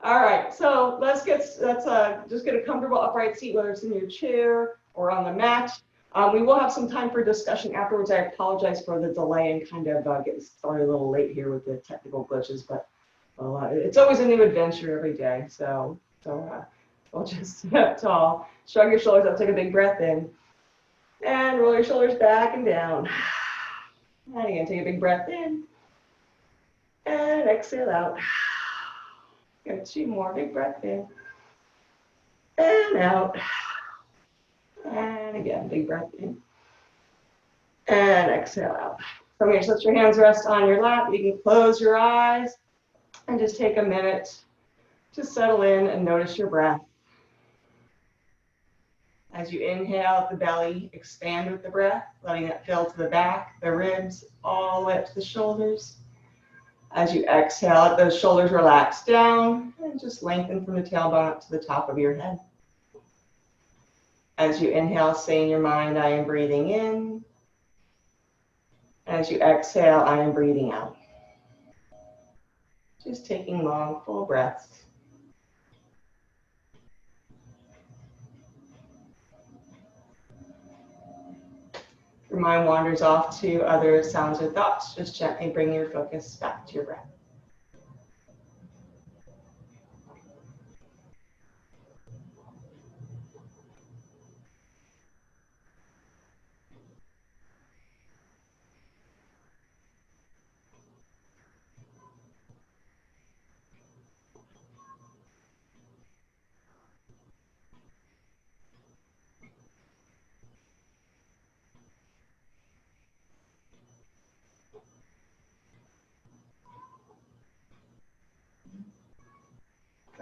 All right, so let's just get a comfortable upright seat, whether it's in your chair or on the mat. We will have some time for discussion afterwards. I apologize for the delay and kind of getting started a little late here with the technical glitches, but it's always a new adventure every day. So we'll just sit tall, shrug your shoulders up, take a big breath in, and roll your shoulders back and down. And again, take a big breath in, and exhale out. Good, 2 more, big breath in, and out. And again, big breath in, and exhale out. From here, so let your hands rest on your lap. You can close your eyes and just take a minute to settle in and notice your breath. As you inhale, the belly expand with the breath, letting it fill to the back, the ribs, all the way up to the shoulders. As you exhale, let those shoulders relax down and just lengthen from the tailbone up to the top of your head. As you inhale, say in your mind, I am breathing in. As you exhale, I am breathing out. Just taking long, full breaths. If your mind wanders off to other sounds or thoughts, just gently bring your focus back to your breath.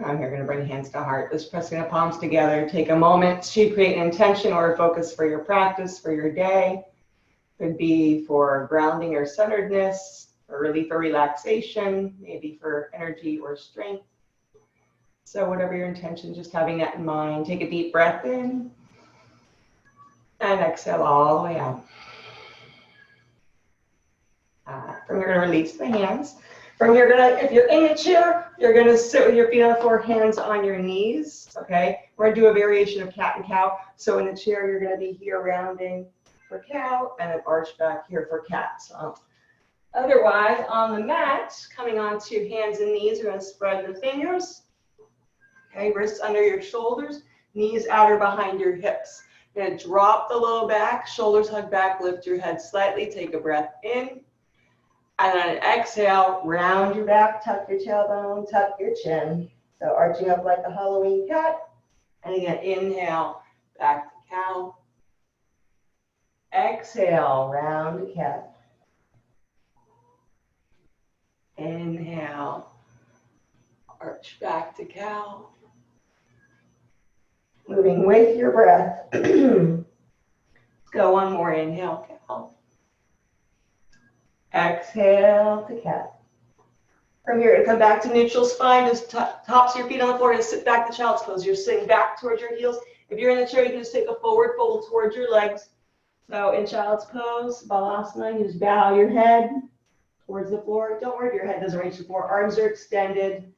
I'm here going to bring hands to heart, just pressing the palms together. Take a moment to create an intention or a focus for your practice, for your day. Could be for grounding or centeredness, or relief or relaxation, maybe for energy or strength. So whatever your intention, just having that in mind. Take a deep breath in and exhale all the way out. From here, we're going to release the hands. From here, if you're in a chair, you're going to sit with your feet on the floor, hands on your knees, okay? We're going to do a variation of cat and cow. So in the chair, you're going to be here rounding for cow and then arch back here for cat. So otherwise, on the mat, coming onto hands and knees, you're going to spread the fingers, okay? Wrists under your shoulders, knees out or behind your hips. You're going to drop the low back, shoulders hug back, lift your head slightly, take a breath in. And then exhale, round your back, tuck your tailbone, tuck your chin. So arching up like a Halloween cat. And again, inhale, back to cow. Exhale, round to cat. Inhale, arch back to cow. Moving with your breath. Let's go one more, inhale, cow. Exhale to cat. From here, to come back to neutral spine, just tops of your feet on the floor, just sit back to child's pose. You're sitting back towards your heels. If you're in the chair, you can just take a forward fold towards your legs. So in child's pose, balasana, you just bow your head towards the floor. Don't worry if your head doesn't reach the floor. Arms are extended.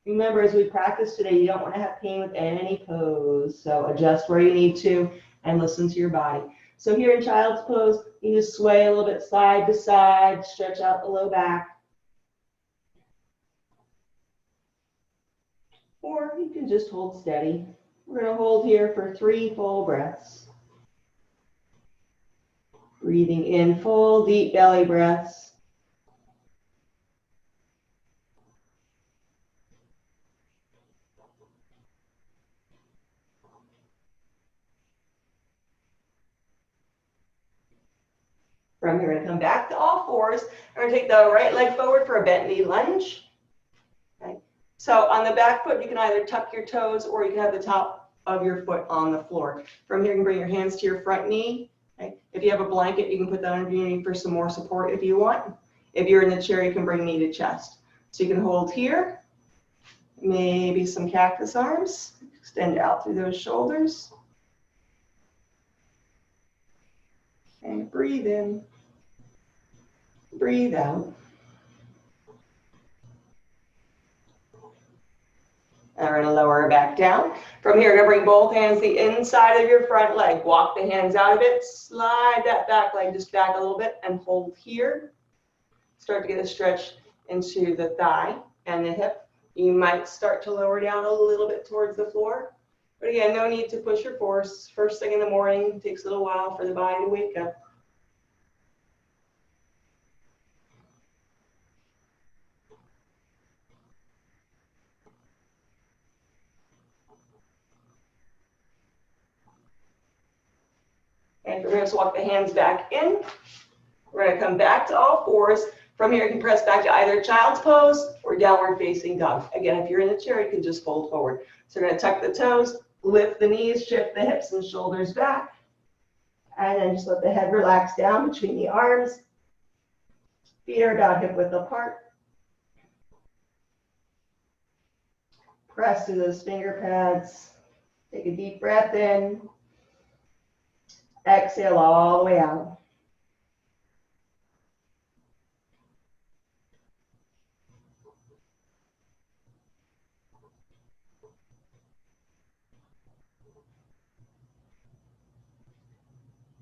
Remember, as we practice today, you don't want to have pain with any pose. So adjust where you need to and listen to your body. So here in child's pose, you just sway a little bit side to side, stretch out the low back. Or you can just hold steady. We're going to hold here for 3 full breaths. Breathing in full, deep belly breaths. From here, we're going to come back to all fours. We're going to take the right leg forward for a bent knee lunge. Okay. So on the back foot, you can either tuck your toes or you can have the top of your foot on the floor. From here, you can bring your hands to your front knee. Okay. If you have a blanket, you can put that underneath for some more support if you want. If you're in the chair, you can bring knee to chest. So you can hold here, maybe some cactus arms. Extend out through those shoulders. And breathe in. Breathe out. And we're going to lower back down. From here, we're going to bring both hands the inside of your front leg. Walk the hands out a bit. Slide that back leg just back a little bit and hold here. Start to get a stretch into the thigh and the hip. You might start to lower down a little bit towards the floor. But again, no need to push or force. First thing in the morning, it takes a little while for the body to wake up. And we're going to walk the hands back in. We're going to come back to all fours. From here, you can press back to either child's pose or downward facing dog. Again, if you're in the chair, you can just fold forward. So we're going to tuck the toes, lift the knees, shift the hips and shoulders back. And then just let the head relax down between the arms. Feet are about hip width apart. Press to those finger pads. Take a deep breath in. Exhale all the way out.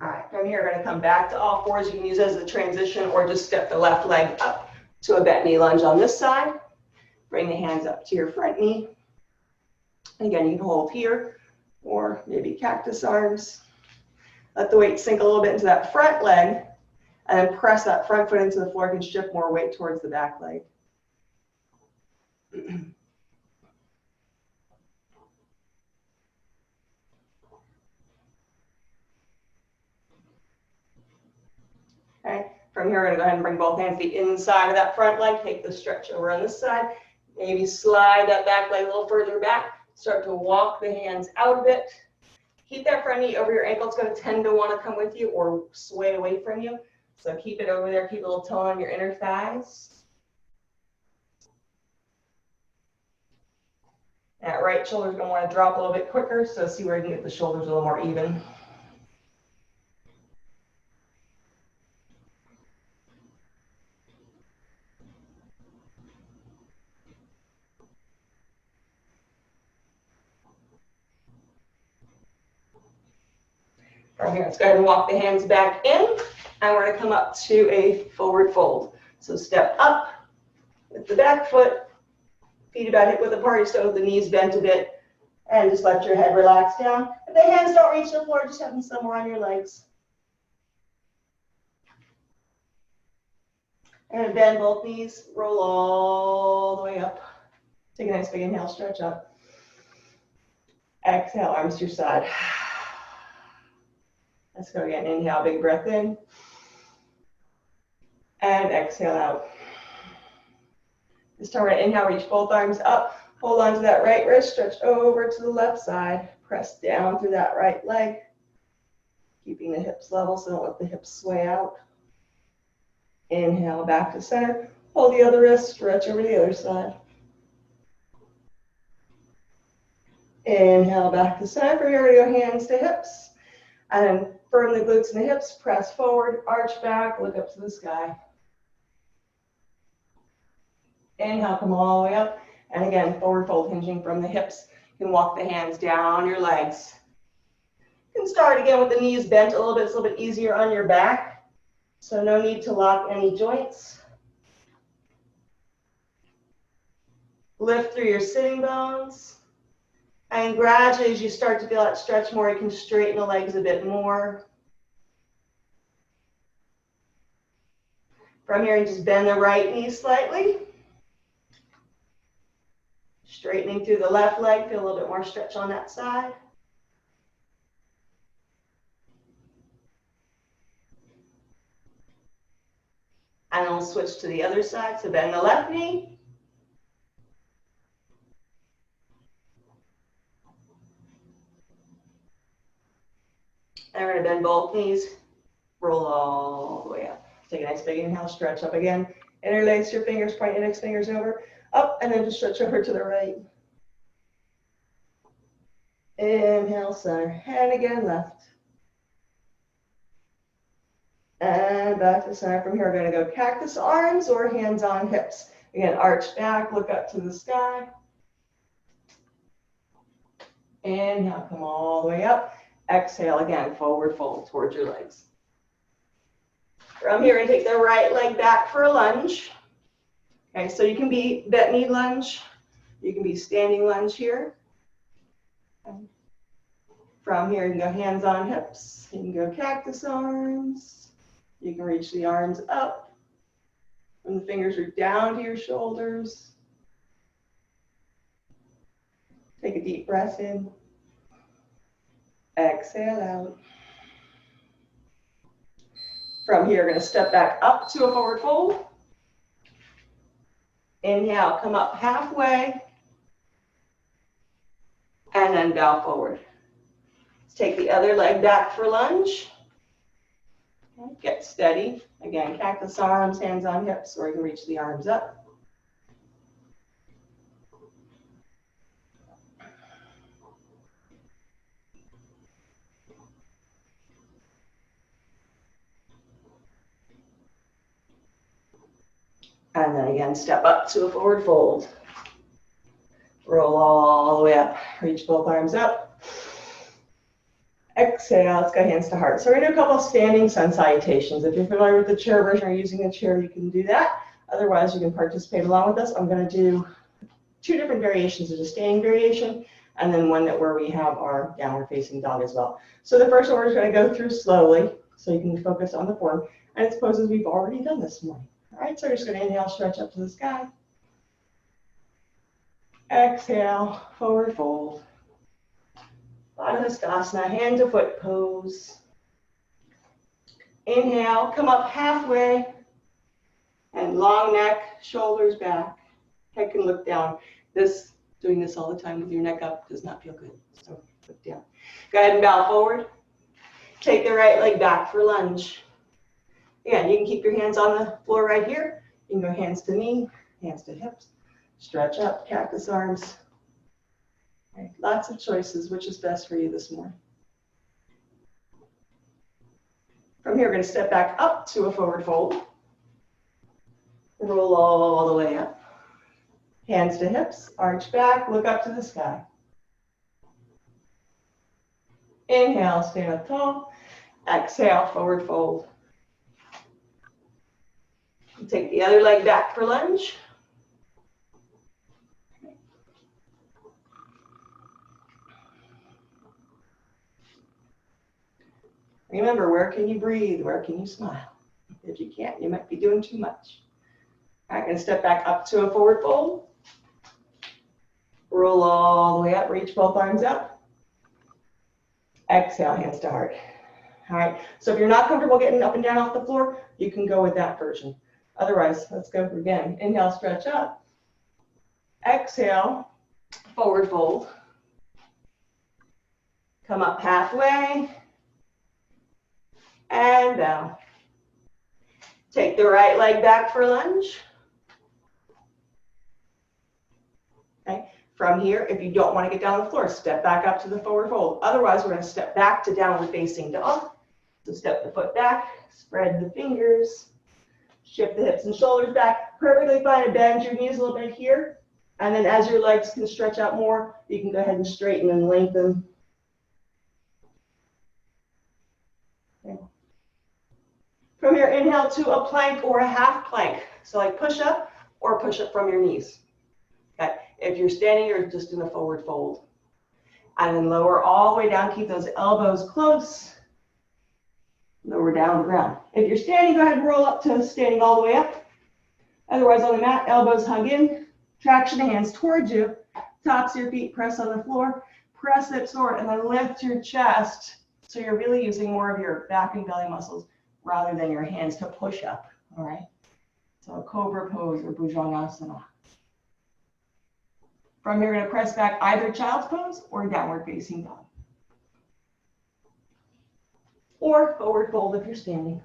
All right, from here, we're going to come back to all fours. You can use it as a transition or just step the left leg up to a bent knee lunge on this side. Bring the hands up to your front knee. Again, you can hold here or maybe cactus arms. Let the weight sink a little bit into that front leg and then press that front foot into the floor. You can shift more weight towards the back leg. Okay. From here, we're going to go ahead and bring both hands to the inside of that front leg. Take the stretch over on this side. Maybe slide that back leg a little further back. Start to walk the hands out a bit. Keep that front knee over your ankle. It's going to tend to want to come with you or sway away from you. So keep it over there. Keep a little tone on your inner thighs. That right shoulder is going to want to drop a little bit quicker. So see where you can get the shoulders a little more even. From here, let's go ahead and walk the hands back in, and we're going to come up to a forward fold. So step up with the back foot, feet about hip width apart, so the knees bent a bit, and just let your head relax down. If the hands don't reach the floor, just have them somewhere on your legs. And bend both knees, roll all the way up. Take a nice big inhale, stretch up. Exhale, arms to your side. Let's go again. Inhale, big breath in. And exhale out. This time we're going to inhale, reach both arms up. Hold on to that right wrist, stretch over to the left side. Press down through that right leg. Keeping the hips level so don't let the hips sway out. Inhale, back to center. Hold the other wrist, stretch over to the other side. Inhale, back to center. From here, we're going to go hands to hips. And then firm the glutes and the hips, press forward, arch back, look up to the sky. Inhale, come all the way up. And again, forward fold, hinging from the hips. You can walk the hands down your legs. You can start again with the knees bent a little bit. It's a little bit easier on your back. So no need to lock any joints. Lift through your sitting bones. And gradually, as you start to feel that stretch more, you can straighten the legs a bit more. From here, you just bend the right knee slightly. Straightening through the left leg, feel a little bit more stretch on that side. And then we'll switch to the other side. So bend the left knee. And we're going to bend both knees, roll all the way up. Take a nice big inhale, stretch up again. Interlace your fingers, point index fingers over, up, and then just stretch over to the right. Inhale, center, and again, left. And back to center. From here, we're going to go cactus arms or hands on hips. Again, arch back, look up to the sky. Inhale, come all the way up. Exhale again, forward fold towards your legs. From here, we're going to take the right leg back for a lunge. Okay, so you can be bent knee lunge. You can be standing lunge here. Okay. From here, you can go hands on hips. You can go cactus arms. You can reach the arms up. When the fingers are down to your shoulders. Take a deep breath in. Exhale out. From here, we're going to step back up to a forward fold. Inhale, come up halfway. And then bow forward. Let's take the other leg back for lunge. Okay, get steady. Again, cactus arms, hands on hips, or you can reach the arms up. And then again, step up to a forward fold. Roll all the way up. Reach both arms up. Exhale, let's go hands to heart. So we're going to do a couple of standing sun salutations. If you're familiar with the chair version or using the chair, you can do that. Otherwise, you can participate along with us. I'm going to do 2 different variations. There's a standing variation, and then one where we have our downward facing dog as well. So the first one we're going to go through slowly, so you can focus on the form. And it's poses we've already done this morning. All right, so we're just going to inhale, stretch up to the sky. Exhale, forward fold. Tadasana, hand to foot pose. Inhale, come up halfway. And long neck, shoulders back. Head can look down. Doing this all the time with your neck up does not feel good. So look down. Go ahead and bow forward. Take the right leg back for lunge. Again, you can keep your hands on the floor right here. You can go hands to knee, hands to hips. Stretch up, cactus arms. Okay, lots of choices. Which is best for you this morning? From here, we're going to step back up to a forward fold. Roll all the way up. Hands to hips, arch back, look up to the sky. Inhale, stand up tall. Exhale, forward fold. Take the other leg back for lunge. Remember, where can you breathe? Where can you smile? If you can't, you might be doing too much. All right, going to step back up to a forward fold. Roll all the way up, reach both arms up. Exhale, hands to heart. All right, so if you're not comfortable getting up and down off the floor, you can go with that version. Otherwise, let's go again. Inhale, stretch up. Exhale, forward fold. Come up halfway. And down. Take the right leg back for lunge. Okay. From here, if you don't want to get down on the floor, step back up to the forward fold. Otherwise, we're going to step back to downward facing dog. So step the foot back, spread the fingers. Shift the hips and shoulders back. Perfectly fine to bend your knees a little bit here. And then as your legs can stretch out more, you can go ahead and straighten and lengthen. Okay. From here, inhale to a plank or a half plank. So like push up or push up from your knees. Okay. If you're standing, you're just in a forward fold. And then lower all the way down. Keep those elbows close. Lower down to the ground. If you're standing, go ahead and roll up to standing all the way up. Otherwise, on the mat, elbows hug in. Traction hands towards you. Tops of your feet press on the floor. Press hips forward and then lift your chest. So you're really using more of your back and belly muscles rather than your hands to push up. All right. So Cobra Pose or Bhujangasana. From here, you're going to press back either child's pose or downward facing dog. Or forward fold if you're standing.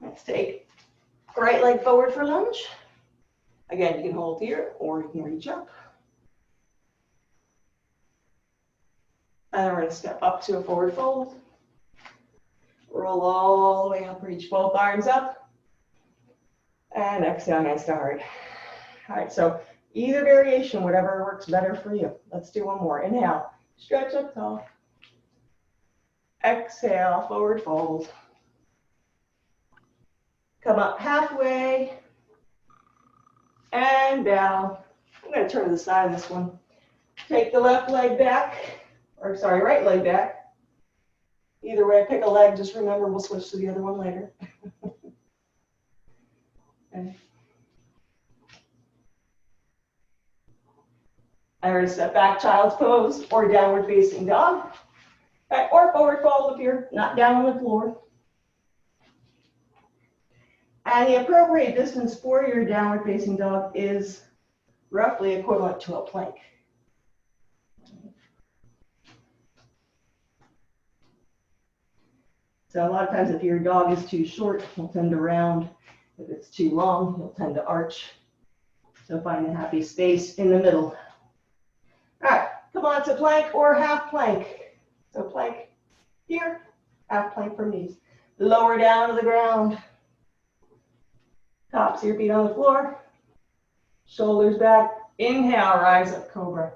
Let's take right leg forward for lunge. Again, you can hold here or you can reach up. And then we're going to step up to a forward fold. Roll all the way up, reach both arms up. And exhale, hands to heart. All right, so either variation, whatever works better for you. Let's do one more. Inhale, stretch up tall. Exhale, forward fold. Come up halfway. And down. I'm going to turn to the side of this one. Take the left leg back, or sorry, right leg back. Either way, pick a leg. Just remember, we'll switch to the other one later. Okay. Either step back, child's pose, or downward facing dog. Okay, or forward fold if you're not down on the floor. And the appropriate distance for your downward facing dog is roughly equivalent to a plank. So a lot of times if your dog is too short, he'll tend to round. If it's too long, he'll tend to arch. So find a happy space in the middle. All right, come on to plank or half plank. So plank here, half plank from knees. Lower down to the ground. Tops of your feet on the floor. Shoulders back. Inhale, rise up, cobra.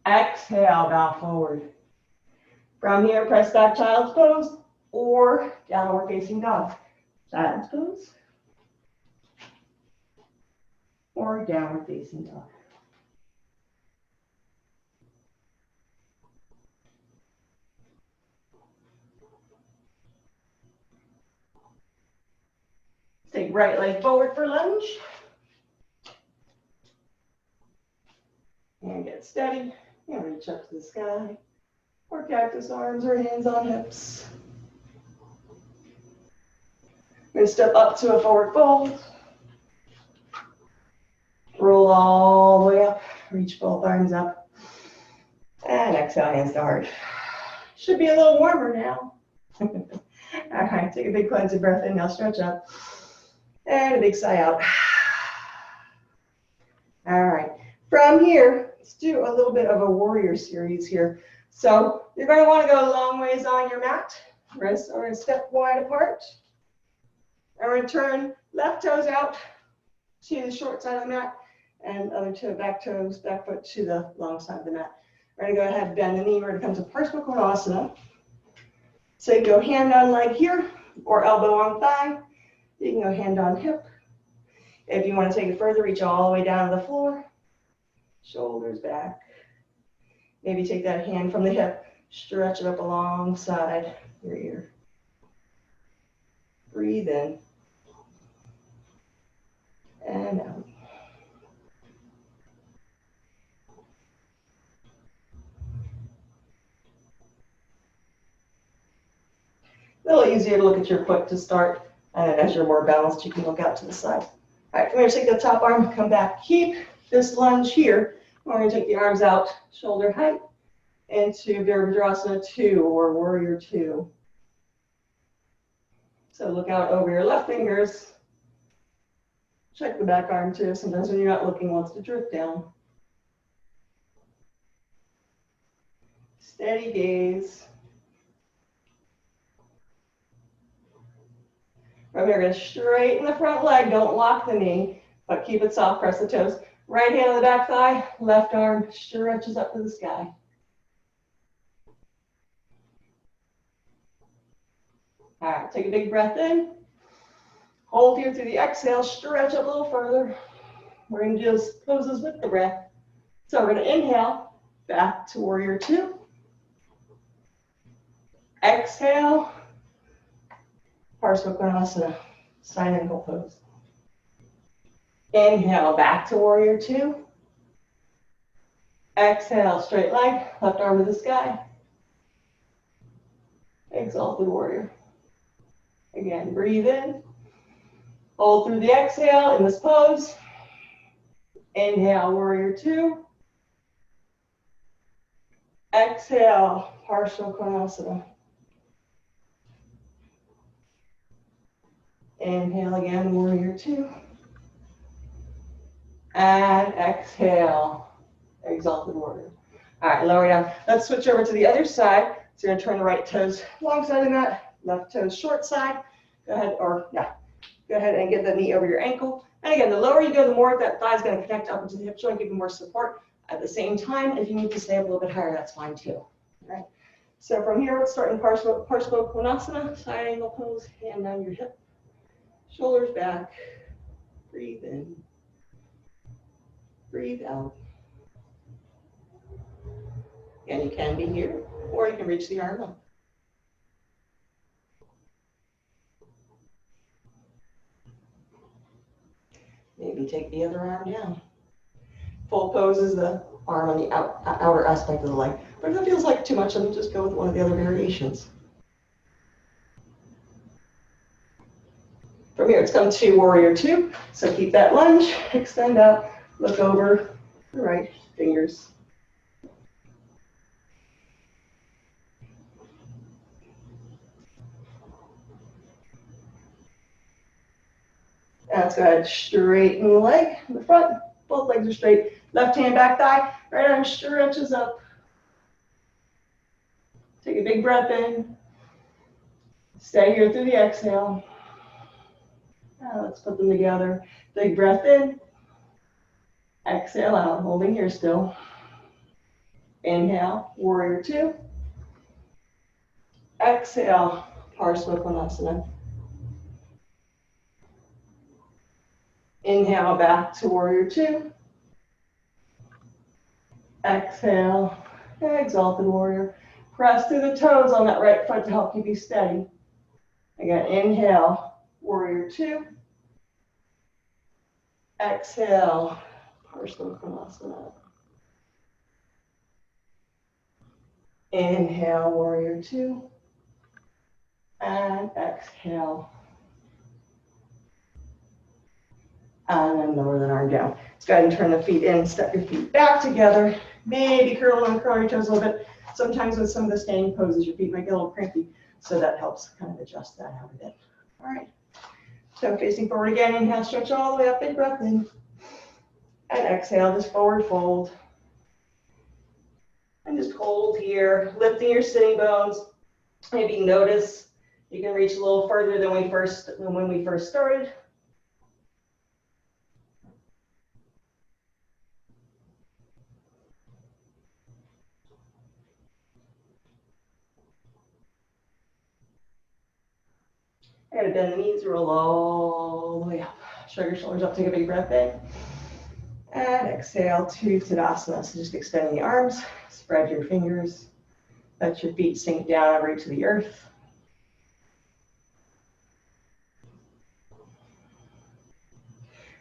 Exhale, bow forward. From here, press back, child's pose, or downward facing dog. Child's pose, or downward facing dog. Take right leg forward for lunge. And get steady. And reach up to the sky. Or cactus arms or hands on hips. I'm going to step up to a forward fold. Roll all the way up. Reach both arms up. And exhale, hands to heart. Should be a little warmer now. All right, take a big cleansing breath in. Now stretch up. And a big sigh out. All right. From here, let's do a little bit of a warrior series here. So you're going to want to go a long ways on your mat. Wrists are going to step wide apart. And we're going to turn left toes out to the short side of the mat and other toe, back toes, back foot to the long side of the mat. We're going to go ahead and bend the knee. We're going to come to Tadasana. So you can go hand on leg here or elbow on thigh. You can go hand on hip. If you want to take it further, reach all the way down to the floor. Shoulders back. Maybe take that hand from the hip, stretch it up alongside your ear. Breathe in. And out. A little easier to look at your foot to start. And then as you're more balanced, you can look out to the side. All right, come here, take the top arm, come back. Keep this lunge here. We're going to take the arms out, shoulder height, into Virabhadrasana 2 or Warrior 2. So look out over your left fingers. Check the back arm too. Sometimes when you're not looking, it wants to drift down. Steady gaze. From here, we're going to straighten the front leg. Don't lock the knee, but keep it soft. Press the toes. Right hand on the back thigh. Left arm stretches up to the sky. All right, take a big breath in. Hold here through the exhale. Stretch up a little further. We're going to do those poses with the breath. So we're going to inhale, back to Warrior 2. Exhale. Parsvakonasana, side ankle pose. Inhale, back to Warrior 2. Exhale, straight leg, left arm to the sky. Exalted Warrior. Again, breathe in. Hold through the exhale in this pose. Inhale, Warrior 2. Exhale, Parsvakonasana. Inhale again, Warrior 2. And exhale, Exalted Warrior. All right, lower down. Let's switch over to the other side. So you're gonna turn the right toes long side of the mat, left toes short side. Go ahead, go ahead and get the knee over your ankle. And again, the lower you go, the more that thigh is gonna connect up into the hip joint, give you more support. At the same time, if you need to stay up a little bit higher, that's fine too. All right. So from here, let's start in Parsvakonasana, side angle pose, hand down your hip, shoulders back, breathe in, breathe out. And you can be here, or you can reach the arm up. Maybe take the other arm down. Full pose is the arm on the outer aspect of the leg. But if it feels like too much, then just go with one of the other variations. From here, it's come to warrior two. So keep that lunge, extend out, look over the right fingers. Let's go ahead, straighten the leg in the front. Both legs are straight. Left hand back thigh, right arm stretches up. Take a big breath in. Stay here through the exhale. Now let's put them together. Big breath in. Exhale out, holding here still. Inhale, warrior two. Exhale, Parsvakonasana. Inhale, back to warrior two. Exhale, exalted warrior. Press through the toes on that right foot to help keep you steady. Again, inhale, warrior two. Exhale, Parsvakonasana. Inhale, warrior two. And exhale. And then lower the arm down. Let's go ahead and turn the feet in, step your feet back together. Maybe curl your toes a little bit. Sometimes with some of the standing poses, your feet might get a little crampy, so that helps kind of adjust that out a bit. All right. So facing forward again, inhale, stretch all the way up, big breath in. And exhale, just forward fold. And just hold here, lifting your sitting bones. Maybe notice you can reach a little further than when we first started. I gotta bend the knees, roll all the way up. Shrug your shoulders up, take a big breath in. And exhale to Tadasana. So just extend the arms, spread your fingers, let your feet sink down over to the earth.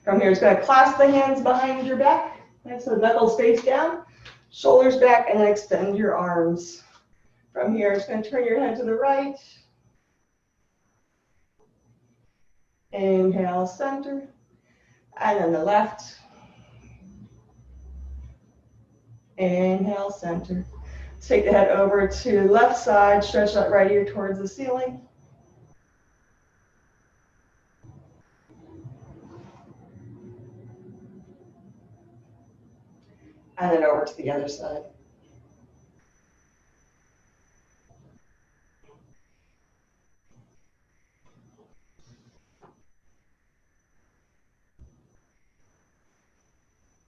From here, just gonna clasp the hands behind your back. Okay, so knuckles face down, shoulders back, and then extend your arms. From here, just gonna turn your head to the right. Inhale, center, and then the left. Inhale, center. Take the head over to left side, stretch that right ear towards the ceiling. And then over to the other side.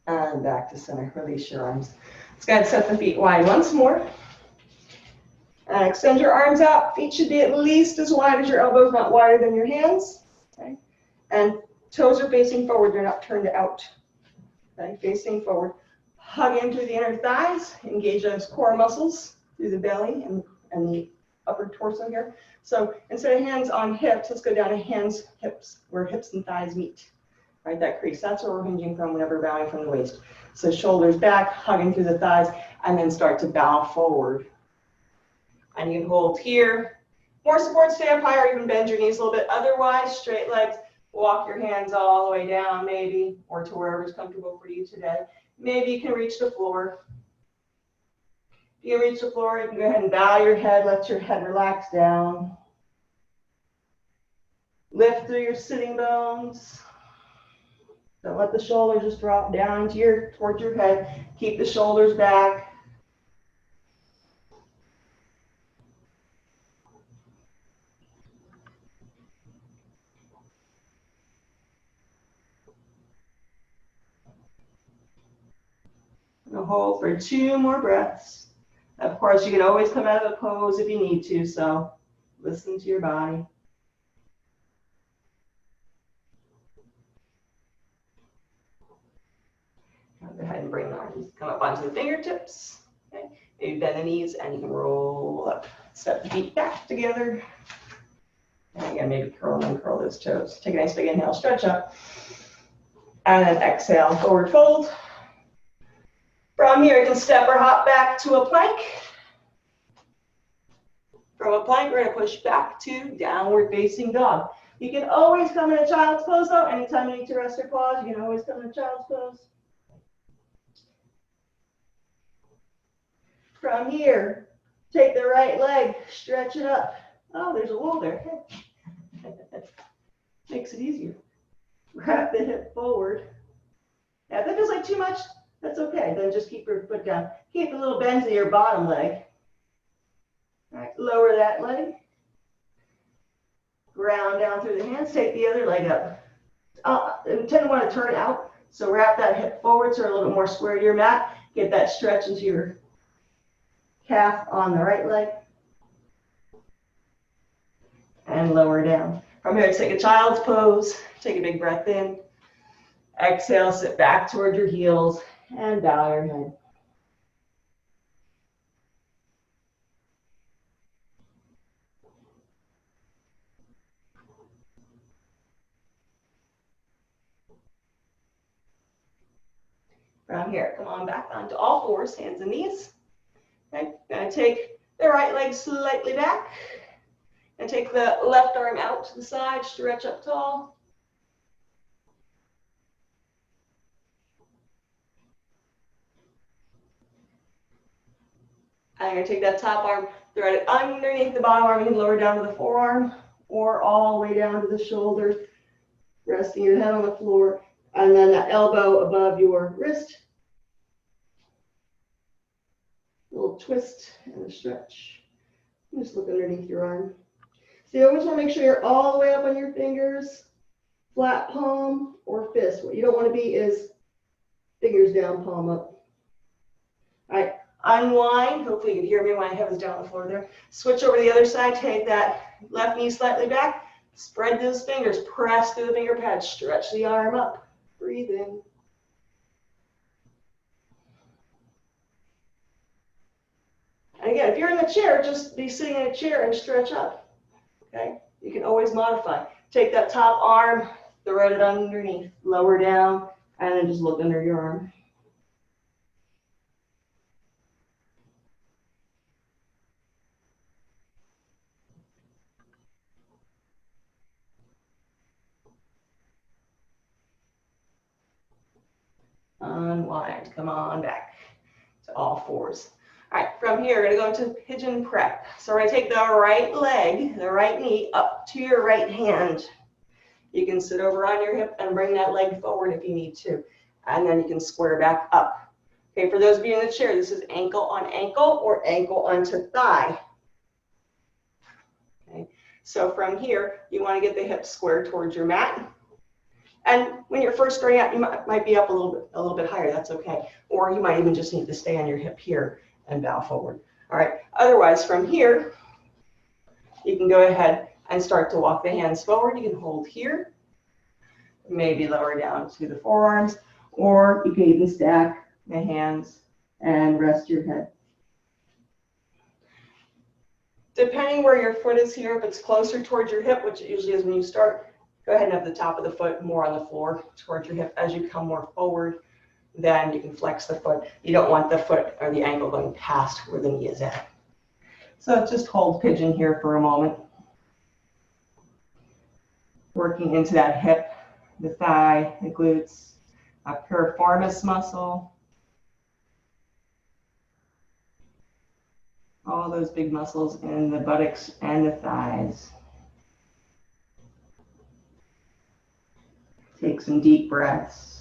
And back to center. Release your arms. Let's go ahead and set the feet wide once more. And extend your arms out. Feet should be at least as wide as your elbows, not wider than your hands. Okay. And toes are facing forward. They're not turned out. Okay. Facing forward. Hug in through the inner thighs. Engage those core muscles through the belly and the upper torso here. So instead of hands on hips, let's go down to hands, hips, where hips and thighs meet. Right, that crease. That's where we're hinging from whenever we're bowing from the waist. So shoulders back, hugging through the thighs, and then start to bow forward. And you can hold here. More support, stay up higher, even bend your knees a little bit. Otherwise, straight legs, walk your hands all the way down maybe, or to wherever's comfortable for you today. Maybe you can reach the floor. If you reach the floor, you can go ahead and bow your head, let your head relax down. Lift through your sitting bones. Don't let the shoulders just drop down towards your head. Keep the shoulders back. Now hold for 2 more breaths. Of course, you can always come out of a pose if you need to, so listen to your body. Go ahead and bring the arms, come up onto the fingertips. Okay. Maybe bend the knees and you can roll up. Step the feet back together. And again, maybe curl and curl those toes. Take a nice big inhale, stretch up. And then exhale, forward fold. From here, you can step or hop back to a plank. From a plank, we're going to push back to downward facing dog. You can always come in a child's pose though. Anytime you need to rest or pause, you can always come in a child's pose. From here, take the right leg, stretch it up. Oh, there's a wall there. Makes it easier. Wrap the hip forward. Now, if that feels like too much, that's okay. Then just keep your foot down. Keep the little bends in your bottom leg. All right, lower that leg. Ground down through the hands. Take the other leg up. You tend to want to turn out. So wrap that hip forward so you're a little bit more square to your mat. Get that stretch into your calf on the right leg. And lower down. From here, take a child's pose. Take a big breath in. Exhale, sit back toward your heels and bow your head. From here, come on back onto all fours, hands and knees. Okay, gonna take the right leg slightly back and take the left arm out to the side, stretch up tall. And I'm gonna take that top arm, thread it underneath the bottom arm, you can lower down to the forearm or all the way down to the shoulder, resting your head on the floor, and then that elbow above your wrist. A little twist and a stretch. And just look underneath your arm. So you always want to make sure you're all the way up on your fingers, flat palm or fist. What you don't want to be is fingers down, palm up. All right, unwind. Hopefully you can hear me when my head is down on the floor there. Switch over to the other side. Take that left knee slightly back. Spread those fingers. Press through the finger pads. Stretch the arm up. Breathe in. And again, if you're in the chair, just be sitting in a chair and stretch up. Okay? You can always modify. Take that top arm, thread it underneath, lower down, and then just look under your arm. Unwind. Come on back to all fours. All right, from here, we're going to go into pigeon prep. So we're going to take the right leg, the right knee, up to your right hand. You can sit over on your hip and bring that leg forward if you need to. And then you can square back up. Okay, for those of you in the chair, this is ankle on ankle or ankle onto thigh. Okay, so from here, you want to get the hips square towards your mat. And when you're first starting out, you might be up a little bit higher. That's okay. Or you might even just need to stay on your hip here and bow forward. All right. Otherwise, from here, you can go ahead and start to walk the hands forward. You can hold here, maybe lower down to the forearms, or you can even stack the hands and rest your head. Depending where your foot is here, if it's closer towards your hip, which it usually is when you start, go ahead and have the top of the foot more on the floor towards your hip. As you come more forward, then you can flex the foot. You don't want the foot or the ankle going past where the knee is at. So just hold pigeon here for a moment. Working into that hip, the thigh, the glutes, a piriformis muscle. All those big muscles in the buttocks and the thighs. Take some deep breaths.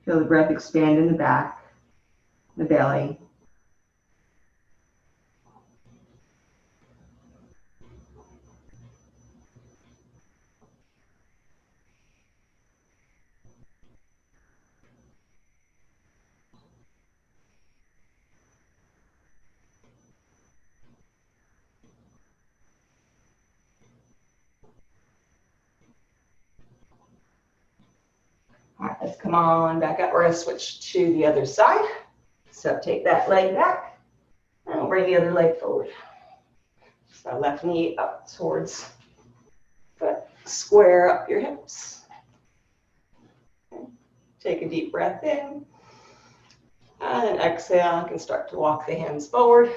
Feel the breath expand in the back, the belly. Let's come on back up. We're going to switch to the other side. So take that leg back and we'll bring the other leg forward. So left knee up towards foot. Square up your hips. Take a deep breath in. And then exhale, you can start to walk the hands forward.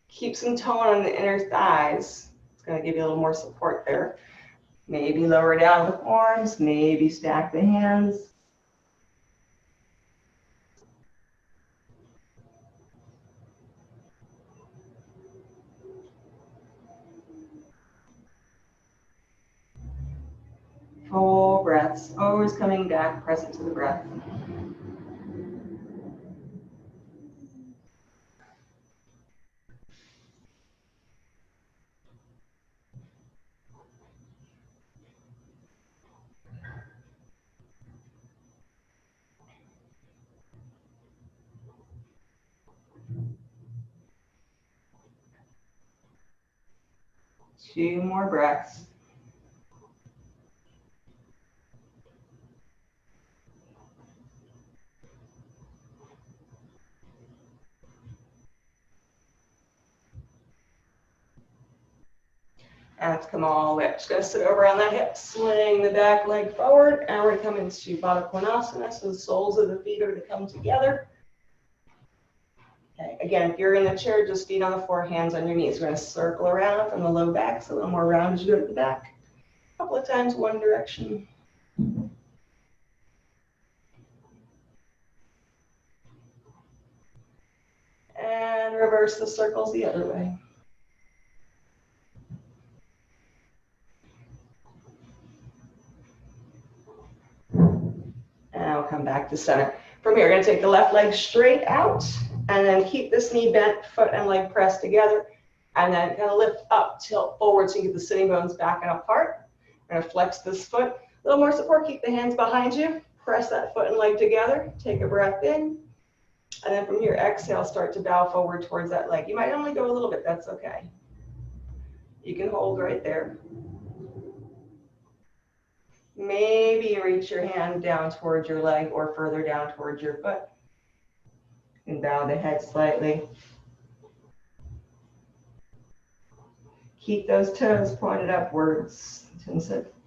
Keep some tone on the inner thighs. It's going to give you a little more support there. Maybe lower down the arms, maybe stack the hands. Full breaths, always coming back, present to the breath. Two more breaths. And let's come all the way up. Just going to sit over on that hip, swing the back leg forward, and we're going to come into Baddha Konasana, so the soles of the feet are going to come together. Okay. Again, if you're in the chair, just feet on the floor, hands on your knees. We're going to circle around from the low back, so a little more round as you go to the back. A couple of times, one direction. And reverse the circles the other way. And I'll come back to center. From here, we're going to take the left leg straight out, and then keep this knee bent, foot and leg pressed together, and then kind of lift up, tilt forward so you get the sitting bones back and apart. We're going to flex this foot. A little more support, keep the hands behind you. Press that foot and leg together. Take a breath in. And then from here, exhale, start to bow forward towards that leg. You might only go a little bit, that's okay. You can hold right there. Maybe you reach your hand down towards your leg or further down towards your foot. And bow the head slightly. Keep those toes pointed upwards.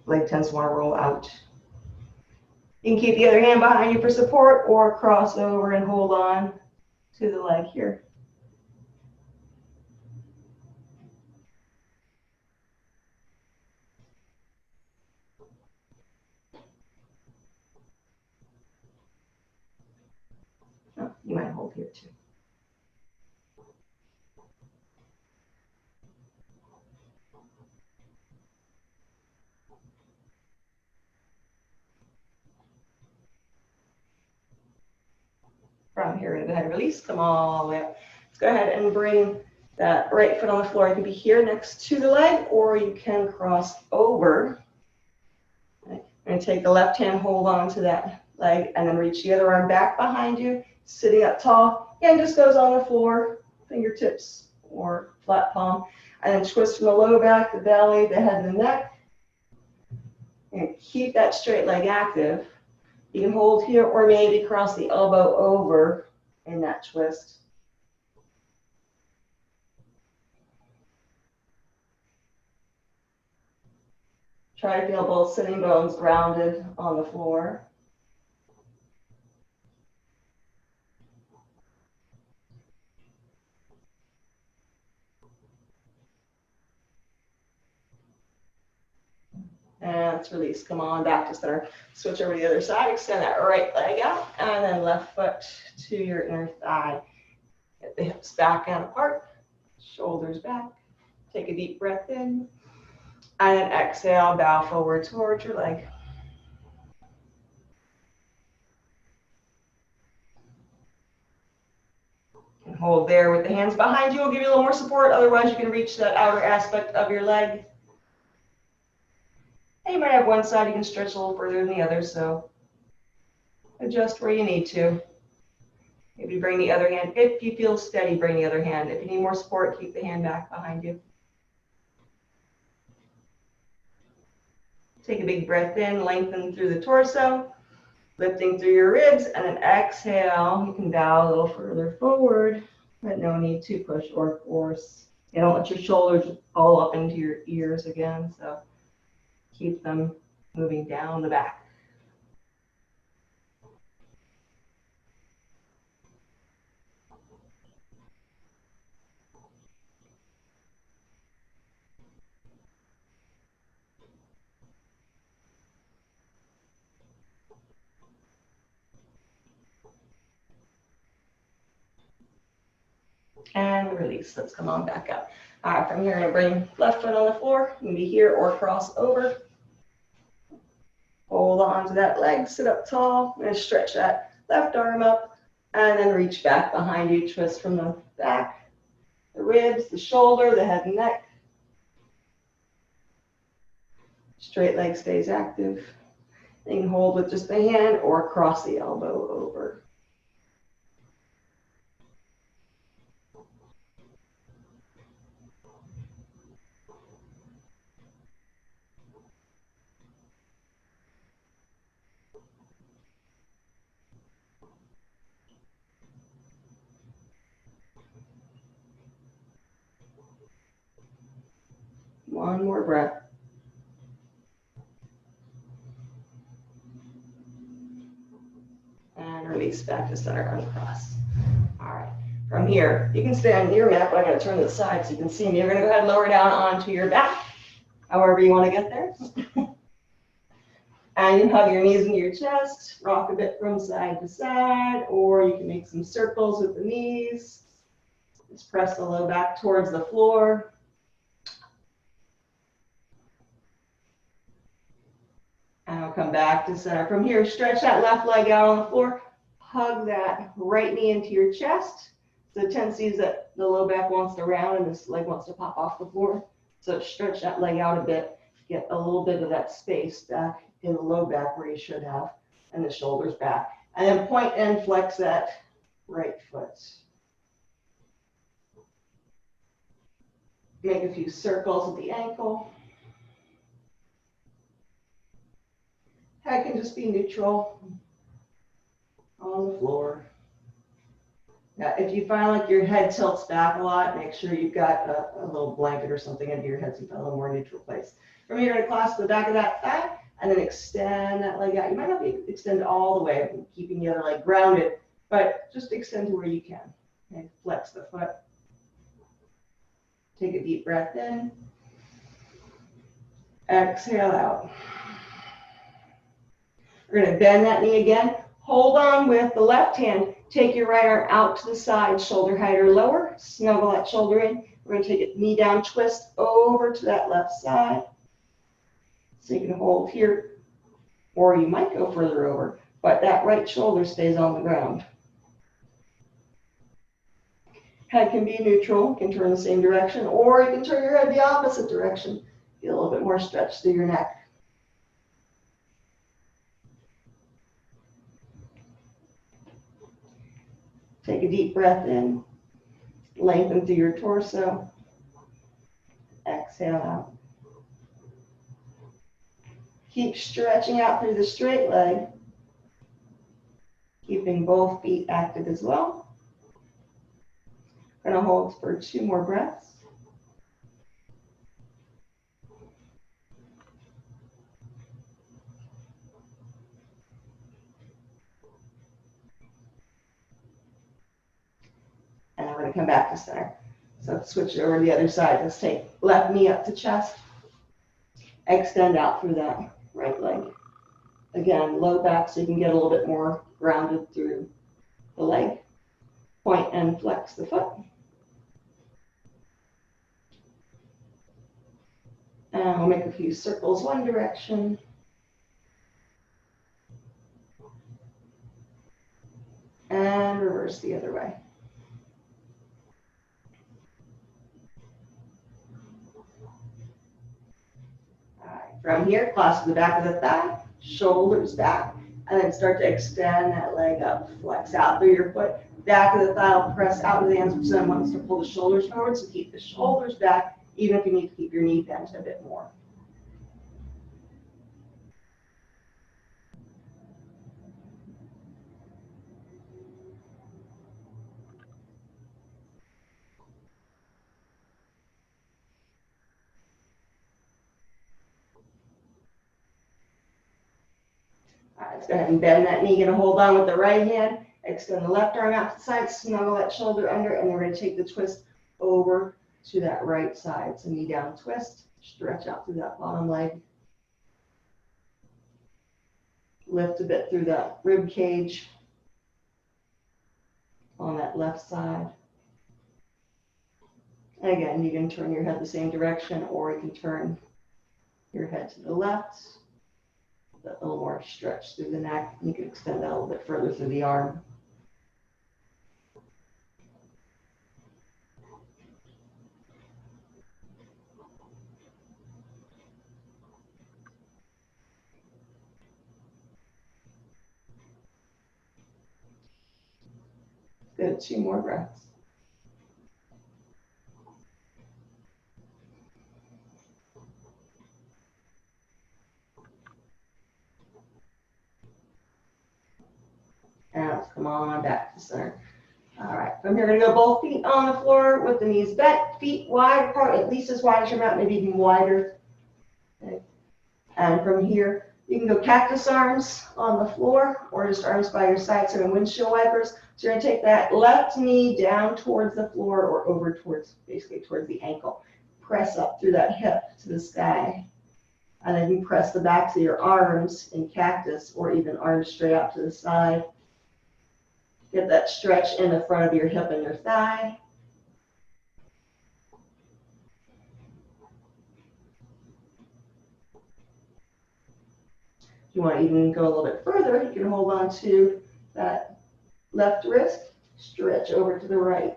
Leg tends to want to roll out. You can keep the other hand behind you for support or cross over and hold on to the leg here. Oh, you might hold here too. From here to the head release, come all the way up. Let's go ahead and bring that right foot on the floor. You can be here next to the leg, or you can cross over. Right. And take the left hand, hold on to that leg, and then reach the other arm back behind you, sitting up tall. Again, just goes on the floor, fingertips or flat palm. And then twist from the low back, the belly, the head, and the neck. And keep that straight leg active. You can hold here or maybe cross the elbow over in that twist. Try to feel both sitting bones grounded on the floor. And let's release. Come on back to center. Switch over to the other side. Extend that right leg out. And then left foot to your inner thigh. Get the hips back and apart. Shoulders back. Take a deep breath in. And then exhale, bow forward towards your leg. And hold there with the hands behind you. Will give you a little more support. Otherwise, you can reach that outer aspect of your leg. And you might have one side you can stretch a little further than the other, so adjust where you need to. Maybe bring the other hand. If you feel steady, bring the other hand. If you need more support, keep the hand back behind you. Take a big breath in, lengthen through the torso, lifting through your ribs, and then exhale. You can bow a little further forward, but no need to push or force. You don't let your shoulders all up into your ears again, so keep them moving down the back. And release. Let's come on back up. All right, from here, I'm going to bring left foot on the floor. You can be here or cross over. Hold on to that leg, sit up tall. I'm going to stretch that left arm up and then reach back behind you. Twist from the back, the ribs, the shoulder, the head and neck. Straight leg stays active. You can hold with just the hand or cross the elbow over. One more breath. And release back to center, uncross. All right. From here, you can stay on your mat, but I'm going to turn to the side so you can see me. You're going to go ahead and lower down onto your back, however you want to get there. And you hug your knees into your chest, rock a bit from side to side, or you can make some circles with the knees. Just press the low back towards the floor. And I'll come back to center. From here, stretch that left leg out on the floor. Hug that right knee into your chest. The tendency is that the low back wants to round and this leg wants to pop off the floor. So stretch that leg out a bit. Get a little bit of that space back in the low back where you should have. And the shoulders back. And then point and flex that right foot. Make a few circles with the ankle. Head can just be neutral on the floor. Now, if you find like your head tilts back a lot, make sure you've got a little blanket or something under your head so you find a little more neutral place. From here, you're going to clasp the back of that thigh and then extend that leg out. You might not be extend all the way, keeping the other leg grounded, but just extend to where you can. Okay, flex the foot. Take a deep breath in. Exhale out. We're going to bend that knee again. Hold on with the left hand. Take your right arm out to the side, shoulder height or lower. Snuggle that shoulder in. We're going to take it knee down, twist over to that left side. So you can hold here, or you might go further over, but that right shoulder stays on the ground. Head can be neutral, you can turn the same direction, or you can turn your head the opposite direction. Get a little bit more stretch through your neck. Take a deep breath in, lengthen through your torso, exhale out. Keep stretching out through the straight leg, keeping both feet active as well. We're going to hold for 2 more breaths. And we're going to come back to center. So let's switch it over to the other side. Let's take left knee up to chest. Extend out through that right leg. Again, low back so you can get a little bit more grounded through the leg. Point and flex the foot. And we'll make a few circles one direction. And reverse the other way. From here, clasp the back of the thigh, shoulders back, and then start to extend that leg up. Flex out through your foot. Back of the thigh will press out into the hands, which then wants to pull the shoulders forward, so keep the shoulders back, even if you need to keep your knee bent a bit more. All right, let's go ahead and bend that knee. Gonna hold on with the right hand. Extend the left arm out to the side, snuggle that shoulder under, and we're gonna take the twist over to that right side. So knee down twist, stretch out through that bottom leg. Lift a bit through that rib cage on that left side. And again, you can turn your head the same direction, or you can turn your head to the left. A little more stretch through the neck. You can extend that a little bit further through the arm. Good, 2 more breaths. And let's come on back to center. All right, from here, we're gonna go both feet on the floor with the knees bent, feet wide apart, at least as wide as your mat, maybe even wider. Okay. And from here, you can go cactus arms on the floor or just arms by your side, so in windshield wipers. So you're gonna take that left knee down towards the floor or over towards, basically towards the ankle. Press up through that hip to the sky. And then you press the backs of your arms in cactus or even arms straight out to the side. Get that stretch in the front of your hip and your thigh. If you want to even go a little bit further, you can hold on to that left wrist, stretch over to the right.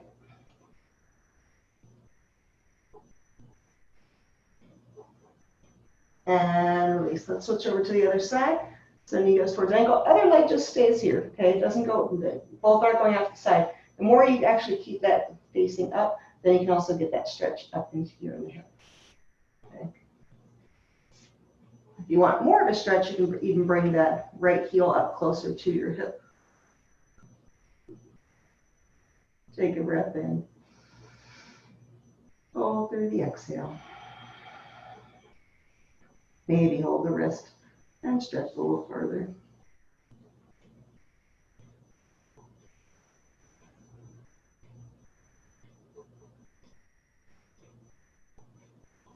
And release. Let's switch over to the other side. So knee goes towards ankle. Other leg just stays here, okay? It doesn't go, both aren't going out to the side. The more you actually keep that facing up, then you can also get that stretch up into here in the hip. Okay? If you want more of a stretch, you can even bring that right heel up closer to your hip. Take a breath in. Hold through the exhale. Maybe hold the wrist and stretch a little further.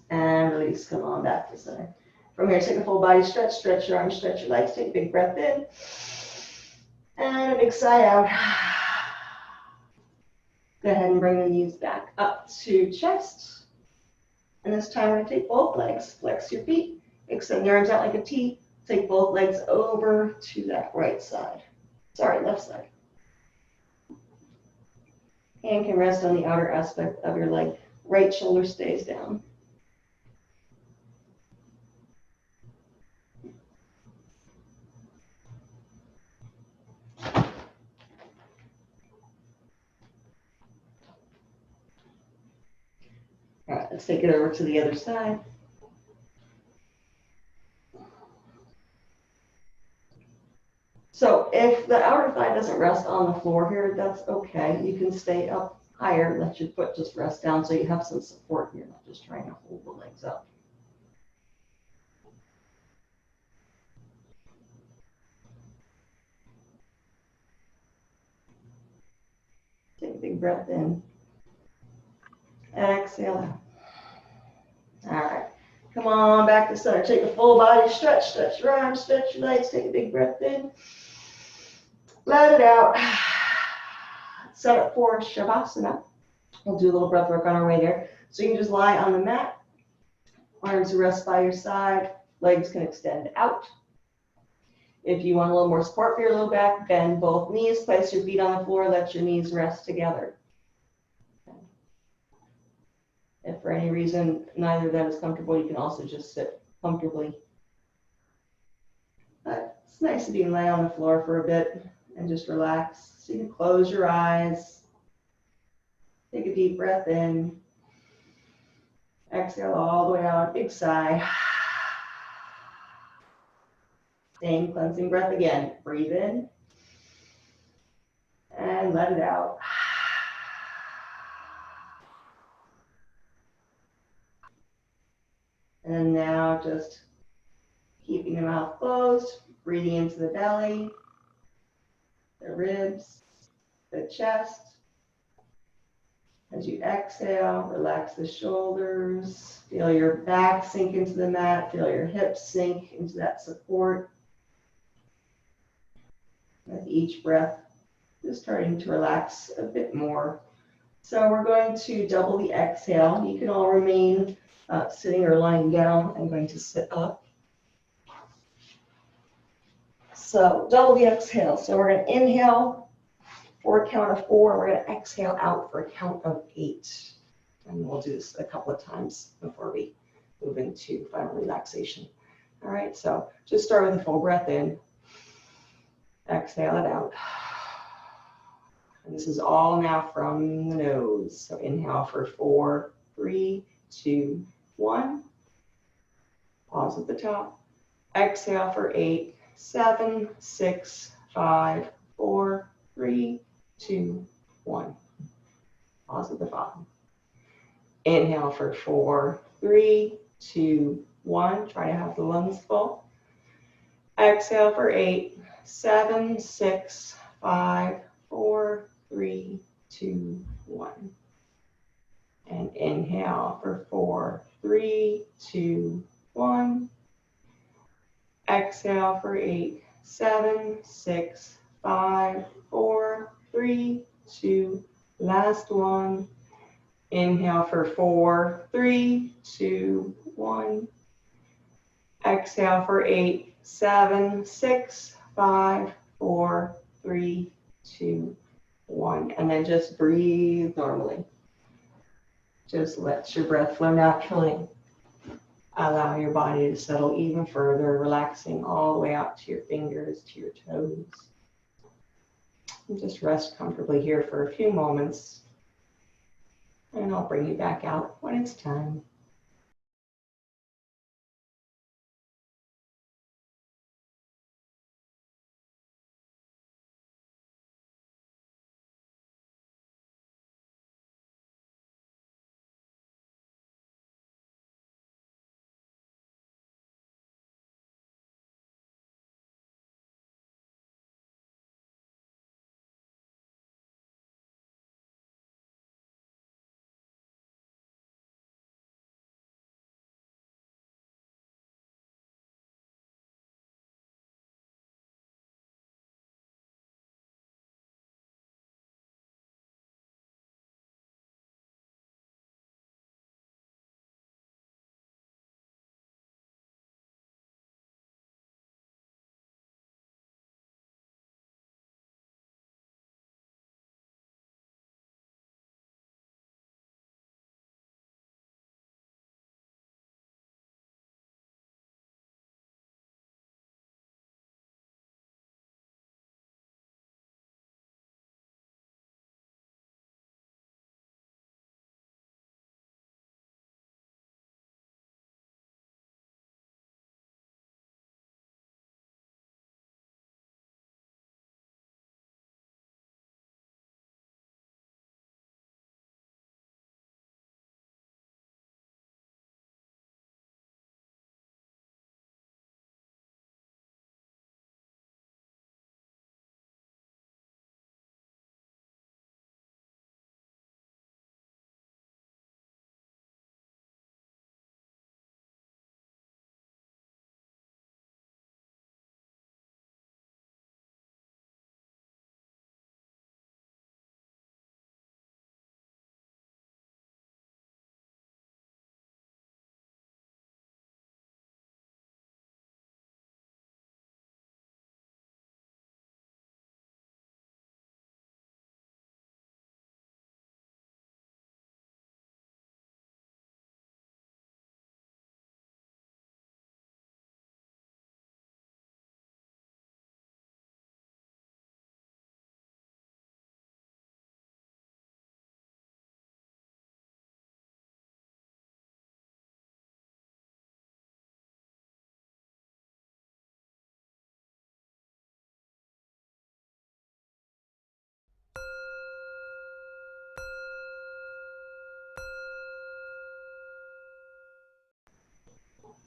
And release, come on back to center. From here, take a full body stretch, stretch your arms, stretch your legs, take a big breath in. And a big sigh out. Go ahead and bring the knees back up to chest. And this time we're going to take both legs, flex your feet, extend your arms out like a T. Take both legs over to that right side. Sorry, left side. Hand can rest on the outer aspect of your leg. Right shoulder stays down. All right, let's take it over to the other side. So if the outer thigh doesn't rest on the floor here, that's okay. You can stay up higher, let your foot just rest down so you have some support here, not just trying to hold the legs up. Take a big breath in. Exhale out. All right. Come on back to center. Take a full body stretch. Stretch your arms, stretch your legs. Take a big breath in. Let it out. Set up for Shavasana. We'll do a little breath work on our way there. So you can just lie on the mat. Arms rest by your side. Legs can extend out. If you want a little more support for your low back, bend both knees. Place your feet on the floor. Let your knees rest together. If for any reason neither of them is comfortable, you can also just sit comfortably. But it's nice if you can lay on the floor for a bit and just relax. So you can close your eyes. Take a deep breath in. Exhale all the way out. Big sigh. Same cleansing breath again. Breathe in. And let it out. And now just keeping the mouth closed, Breathing into the belly, the ribs, the chest. As you exhale, relax the shoulders. Feel your back sink into the mat. Feel your hips sink into that support. With each breath, just starting to relax a bit more. So we're going to double the exhale. You can all remain sitting or lying down. I'm going to sit up. So double the exhale. So we're going to inhale for a count of 4. We're going to exhale out for a count of 8. And we'll do this a couple of times before we move into final relaxation. All right, so just start with a full breath in. Exhale it out. And this is all now from the nose. So inhale for 4, 3, 2, 1. Pause at the top. Exhale for 8, 7, 6, 5, 4, 3, 2, 1. Pause at the bottom. Inhale for 4, 3, 2, 1. Try to have the lungs full. Exhale for 8, 7, 6, 5, 4, 3, 2, 1. And inhale for 4, 3, 2, 1. Exhale for 8, 7, 6, 5, 4, 3, 2. Last one. Inhale for 4, 3, 2, 1. Exhale for 8, 7, 6, 5, 4, 3, 2, 1. And then just breathe normally. Just let your breath flow naturally. Allow your body to settle even further, relaxing all the way out to your fingers, to your toes. And just rest comfortably here for a few moments. And I'll bring you back out when it's time.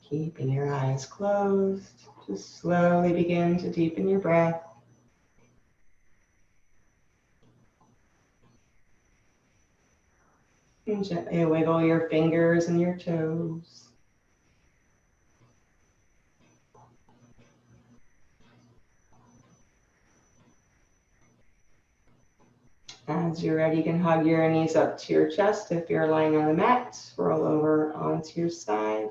Keeping your eyes closed. Just slowly begin to deepen your breath. And gently wiggle your fingers and your toes. As you're ready, you can hug your knees up to your chest. If you're lying on the mat, roll over onto your side.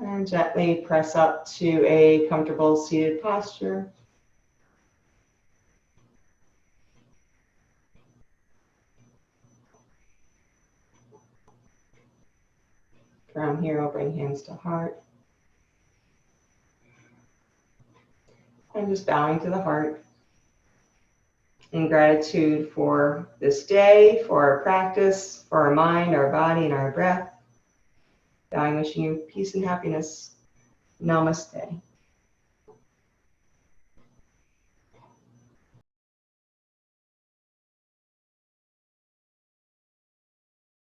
And gently press up to a comfortable seated posture. From here, we'll bring hands to heart. And just bowing to the heart. In gratitude for this day, for our practice, for our mind, our body, and our breath. Bowing, wishing you peace and happiness. Namaste.